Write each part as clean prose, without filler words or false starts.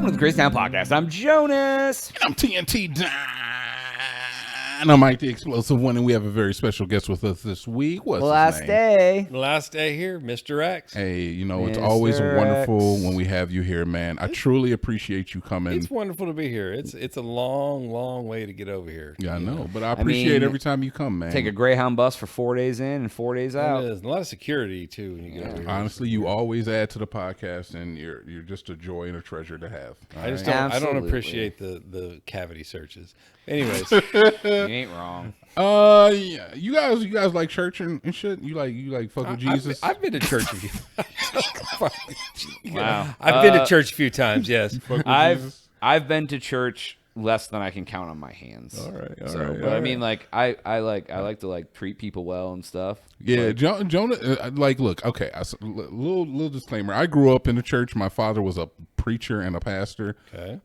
Welcome to the Crazy Town Podcast. I'm Jonas. And I'm TNT Dynamite, the explosive one, and we have a very special guest with us this week. What's Last his name? day. The last day here, Mr. X. Hey, you know, it's Mr. always wonderful X. when we have you here, man. I truly appreciate you coming. It's wonderful to be here. It's a long, long way to get over here. Yeah, I know, but I appreciate mean, every time you come, man. Take a Greyhound bus for 4 days in and 4 days out. And there's a lot of security too when you get over here. Honestly, you always add to the podcast, and you're just a joy and a treasure to have. I just All don't. I Absolutely. don't appreciate the cavity searches. Anyways, You ain't wrong. Yeah, you guys like church and shit. You like fuck with Jesus. I've been to church a few. Wow. I've been to church a few times. Yes. Fuck with Jesus? I've been to church less than I can count on my hands. All right, all So, right, but all I mean, like I like to like treat people well and stuff. Yeah, Jonah. Like, look, okay. Little disclaimer. I grew up in the church. My father was a preacher and a pastor. Okay.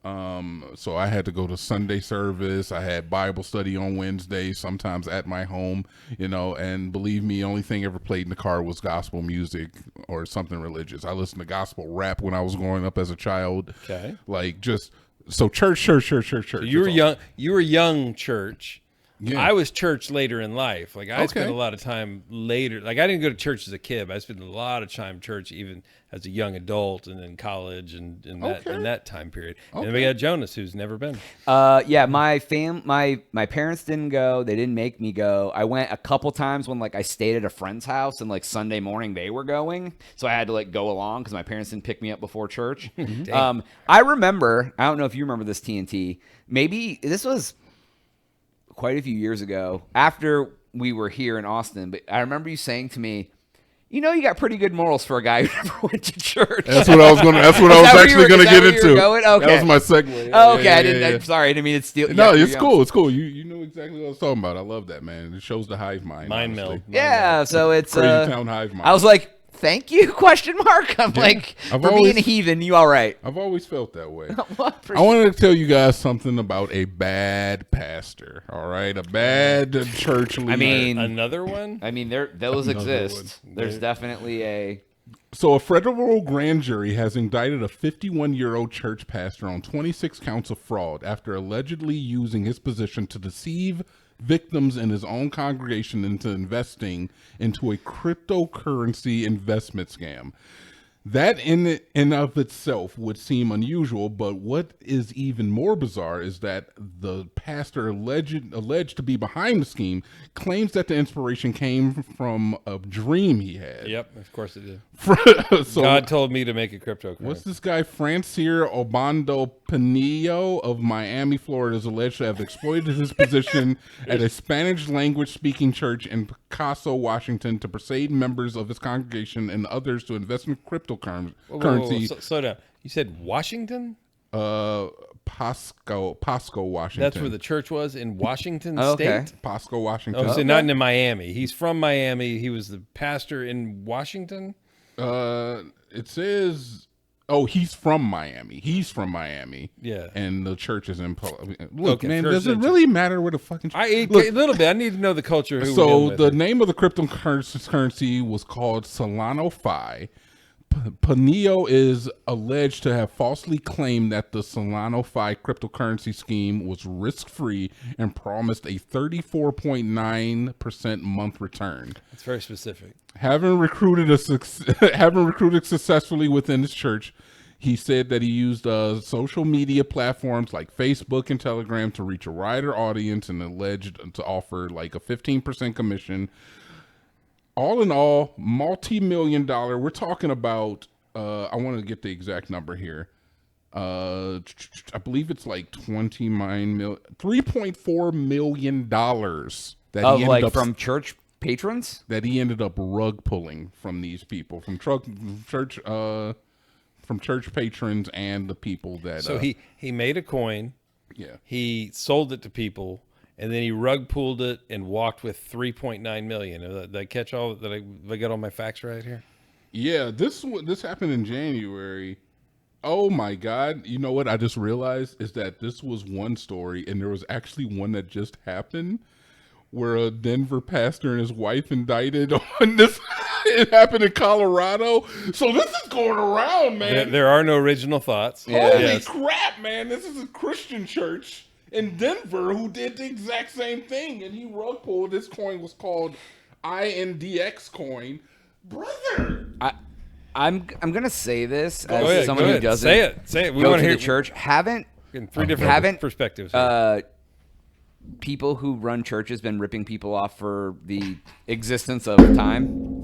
So I had to go to Sunday service. I had Bible study on Wednesdays, sometimes at my home. You know, and believe me, only thing ever played in the car was gospel music or something religious. I listened to gospel rap when I was growing up as a child. Okay. Like just so church. So you were That's all. young. You were young church. Yeah. I was church later in life. Like I spent Okay. a lot of time later. Like I didn't go to church as a kid, but I spent a lot of time in church even as a young adult and in college and in that time period. And then we got Jonas, who's never been. Yeah, my parents didn't go. They didn't make me go. I went a couple times when like I stayed at a friend's house and like Sunday morning they were going, so I had to like go along because my parents didn't pick me up before church. I remember. I don't know if you remember this, TNT. Maybe this was quite a few years ago after we were here in Austin. But I remember you saying to me, "You know, you got pretty good morals for a guy who never went to church." That's what I was gonna. That's what I was actually gonna get into. Okay. That was my segue. Oh, okay, Yeah, I didn't. yeah, yeah. I'm sorry, I didn't mean to steal. No, yeah, it's cool. It's cool. You know exactly what I was talking about. I love that, man. It shows the hive mind. Mind honestly. meld. Yeah, so it's Crazy town hive mind. I was like, "Thank you?" Question mark. I'm like, I've for always- being a heathen, you all right? I've always felt that way. Well, I wanted to tell you guys something about a bad pastor. All right, a bad church leader. Another one? I mean, those Another exist. There's definitely a. So a federal grand jury has indicted a 51-year-old church pastor on 26 counts of fraud after allegedly using his position to deceive victims in his own congregation into investing into a cryptocurrency investment scam. That in and of itself would seem unusual, but what is even more bizarre is that the pastor alleged to be behind the scheme claims that the inspiration came from a dream he had. Yep, of course it did. So God told me to make a cryptocurrency. what's this guy, Francier Obando Pinillo of Miami, Florida, is alleged to have exploited his position at a Spanish language speaking church in Picasso, Washington, to persuade members of his congregation and others to invest in cryptocurrency. Whoa. Slow down. You said Washington? Pasco, Washington. That's where the church was in Washington Oh, okay. State? Pasco, Washington. Oh, so not in Miami. He's from Miami. He was the pastor in Washington? It says, oh, he's from Miami. Yeah. And the church is in. Look, Okay, man, church does it is- really matter where the fucking? A Look, little bit. I need to know the culture. Who we're so dealing the with. name of the cryptocurrency was called Solano Fi. Panillo is alleged to have falsely claimed that the Solano Fi cryptocurrency scheme was risk-free and promised a 34.9% month return. It's very specific. Having recruited successfully within his church, he said that he used social media platforms like Facebook and Telegram to reach a wider audience and alleged to offer like a 15% commission. All in all, multi-million dollar. We're talking about, I want to get the exact number here. I believe it's like $3.4 million that he Of ended like up from church patrons. that he ended up rug pulling from these people, from church patrons and the people that. So he made a coin. Yeah. He sold it to people, and then he rug pulled it and walked with 3.9 million. Did I catch all? Did I get all my facts right here? Yeah, this happened in January. Oh my God! You know what I just realized is that this was one story, and there was actually one that just happened, where a Denver pastor and his wife indicted on this. It happened in Colorado. So this is going around, man. There are no original thoughts. Holy crap, man. This is a Christian church in Denver who did the exact same thing. And he rug pulled. This coin was called INDX coin. Brother. I'm gonna say this Go as ahead, someone go who ahead. doesn't Say it. We go want to to the hear church. Haven't in three different perspectives. people who run churches been ripping people off for the existence of time?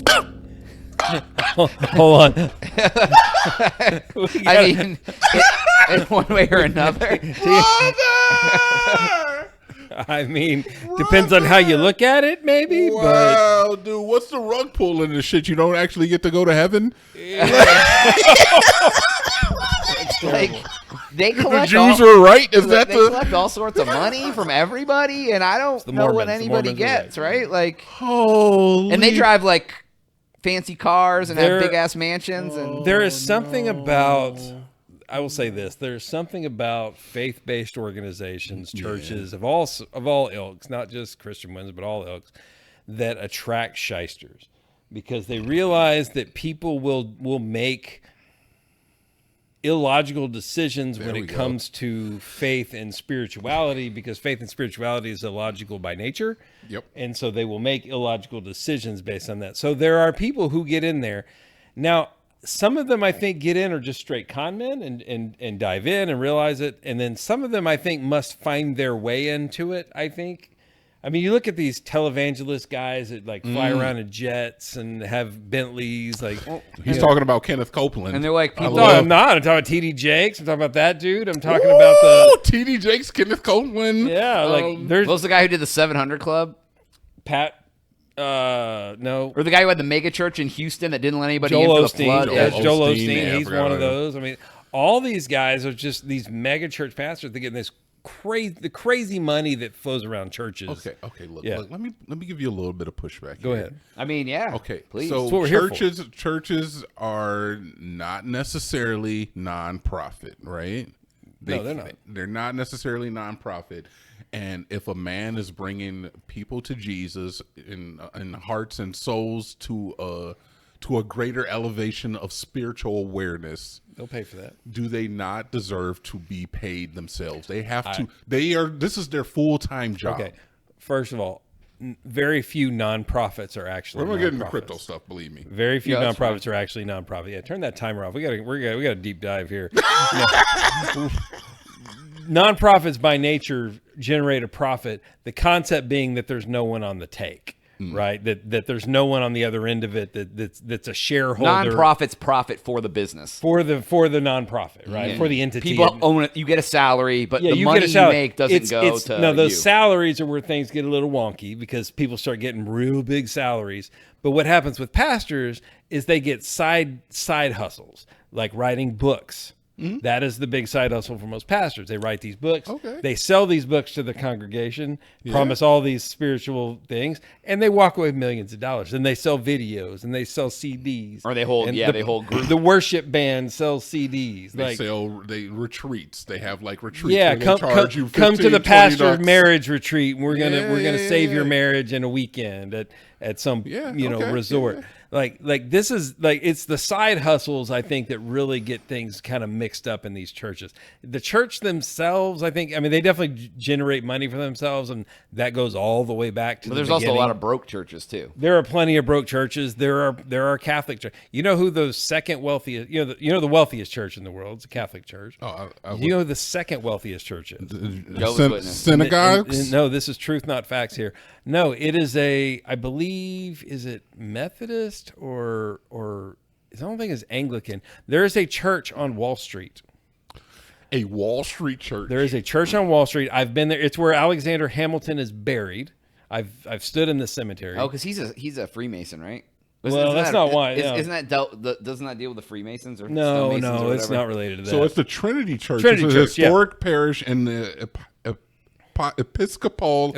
Hold on. I mean, in one way or another. I mean, depends on how you look at it, maybe. Wow, dude, what's the rug pulling and shit? You don't actually get to go to heaven? Like, they The collect Jews all, were right? Is that they the... collect all sorts of money from everybody, and I don't the know what Mormons. The anybody Mormons are gets, right? Like, Holy... and they drive like fancy cars and They're- have big ass mansions, and There is something about, I will say this, there's something about faith-based organizations, churches of all ilks, not just Christian ones, but all ilks, that attract shysters because they realize that people will make illogical decisions when it comes to faith and spirituality, because faith and spirituality is illogical by nature. Yep. And so they will make illogical decisions based on that. So there are people who get in there. Now, some of them I think get in are just straight con men and dive in and realize it. And then some of them I think must find their way into it, I think. I mean, you look at these televangelist guys that like fly around in jets and have Bentleys, like He's talking about Kenneth Copeland. and they're like people. no, I'm not. I'm talking about TD Jakes. I'm talking about that dude. I'm talking about the TD Jakes, Kenneth Copeland. like there's What was the guy who did the 700 Club? Pat. No, Or the guy who had the mega church in Houston that didn't let anybody Joel in for the Osteen. flood? Yeah, Joel Joel Osteen, Osteen. yeah, I He's forgot one of about those. I mean, all these guys are just these mega church pastors. They get this the crazy money that flows around churches. Okay. Look, Yeah. look, let me give you a little bit of pushback. Go here. ahead. I mean, yeah. Okay, please. so That's what we're here for. churches are not necessarily nonprofit, right? No, they're not. They're not necessarily nonprofit. And if a man is bringing people to Jesus in hearts and souls to a greater elevation of spiritual awareness, They'll pay for that. do they not deserve to be paid themselves? They have to. This is their full-time job. Okay. First of all, very few nonprofits are actually. We're gonna get into nonprofits. crypto stuff. Believe me. Very few Yeah, that's nonprofits are actually nonprofit. Yeah, turn that timer off. We got a deep dive here. Nonprofits by nature generate a profit. The concept being that there's no one on the take, right? That there's no one on the other end of it that's a shareholder. Nonprofits profit for the business. for the nonprofit, right? For the entity. People own it. You get a salary, but the you money get a salary. you make doesn't go to no. Those you. salaries are where things get a little wonky because people start getting real big salaries. But what happens with pastors is they get side hustles, like writing books. That is the big side hustle for most pastors. They write these books. Okay. They sell these books to the congregation, promise all these spiritual things, and they walk away with millions of dollars. And they sell videos and they sell CDs. Or they hold- And yeah, they hold group. The worship band sells CDs. They retreats. They have like retreats. Yeah, where they come charge you to the $15, pastor's $20. marriage retreat. And we're gonna Yeah. save your marriage in a weekend at some okay, resort. yeah. Like this is like it's the side hustles I think that really get things kind of mixed up in these churches. The church themselves, I mean they definitely generate money for themselves, and that goes all the way back to. But the there's also a beginning. lot of broke churches too. There are plenty of broke churches. There are Catholic churches. You know who the second wealthiest? The wealthiest church in the world is a Catholic church. Oh, You know who the second wealthiest church is? Jehovah's Witness. Synagogues. No, this is truth, not facts here. No, it is I believe, is it Methodist or I don't think it's Anglican. There is a church on Wall Street. A Wall Street church. There is a church on Wall Street. I've been there. It's where Alexander Hamilton is buried. I've stood in the cemetery. Oh, because he's a Freemason, right? Well, that's not why, no. Isn't that doesn't that deal with the Freemasons or No, Stonemasons or it's whatever? not related to that. So it's the Trinity Church. Trinity it's a Church, yeah. historic parish in the Episcopal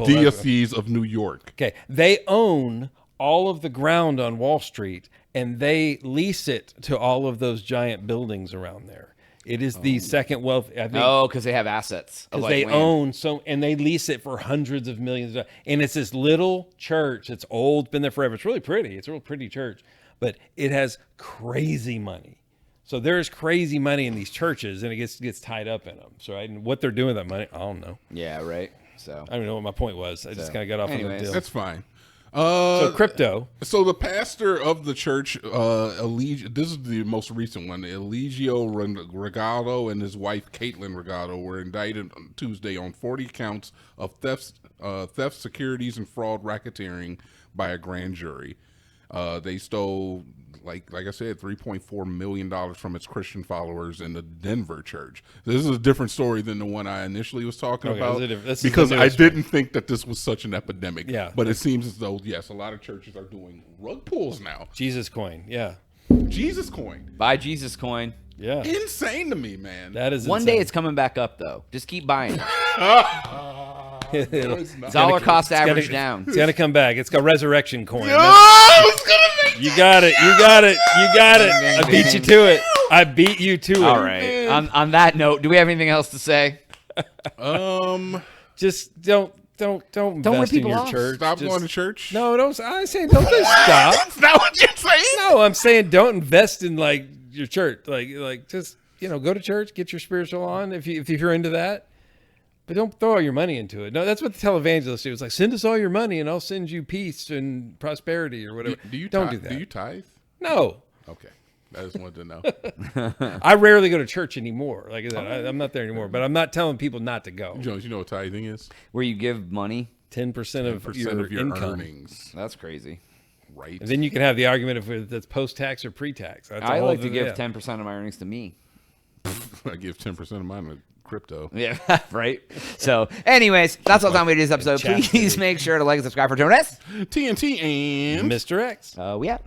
Diocese of New York. Okay, they own all of the ground on Wall Street, and they lease it to all of those giant buildings around there. It is the second wealth. I think Oh, because they have assets. of, because like, they land. own so, and they lease it for hundreds of millions of dollars. And it's this little church. It's old, been there forever. It's really pretty. It's a real pretty church, but it has crazy money. So there's crazy money in these churches, and it gets tied up in them. So and what they're doing with that money, I don't know. Yeah, right. So I don't know what my point was. I just kind of got off on the anyways. deal. That's fine. So crypto. So the pastor of the church, this is the most recent one, Eligio Regado and his wife Caitlin Regado were indicted on Tuesday on 40 counts of theft, securities, and fraud racketeering by a grand jury. They stole, like I said, $3.4 million from its Christian followers in the Denver church. This is a different story than the one I initially was talking Okay, about, this is because the I newest didn't think that this was such an epidemic. Yeah. But it seems as though, yes, a lot of churches are doing rug pulls now. Jesus coin. Yeah. Jesus coin. buy Jesus coin. Yeah. Insane to me, man. That is One insane. day it's coming back up though. Just keep buying. It'll- It's not. Dollar cost average gotta- down. It's gonna come back. It's got resurrection coin. Oh, it's gonna make You got it. You got it. You got it. Ding, I ding, beat you ding. to it. I beat you to it. All right. On that note, do we have anything else to say? Just don't invest rip in people your off. church. Stop Just- going to church. No, don't. I say don't just stop. That's not what you're saying. No, I'm saying don't invest in like your church. Like just go to church, get your spiritual on if you're into that. But don't throw all your money into it. No, that's what the televangelist do. It's like, send us all your money and I'll send you peace and prosperity or whatever. Do you don't ti- do that. Do you tithe? No. Okay, I just wanted to know. I rarely go to church anymore. Like I said, I'm not there anymore. But I'm not telling people not to go. Jones, you know what tithing is? Where you give money? 10% of 10% your, of your income. earnings, That's crazy. right? And then you can have the argument if that's post-tax or pre-tax. That's a I whole like to other- give yeah. 10% of my earnings to me. I give 10% of mine to crypto. Yeah, right. So, anyways, that's all the time we did this episode. Chastity. Please make sure to like and subscribe for Jonas. TNT and Mr. X. We out.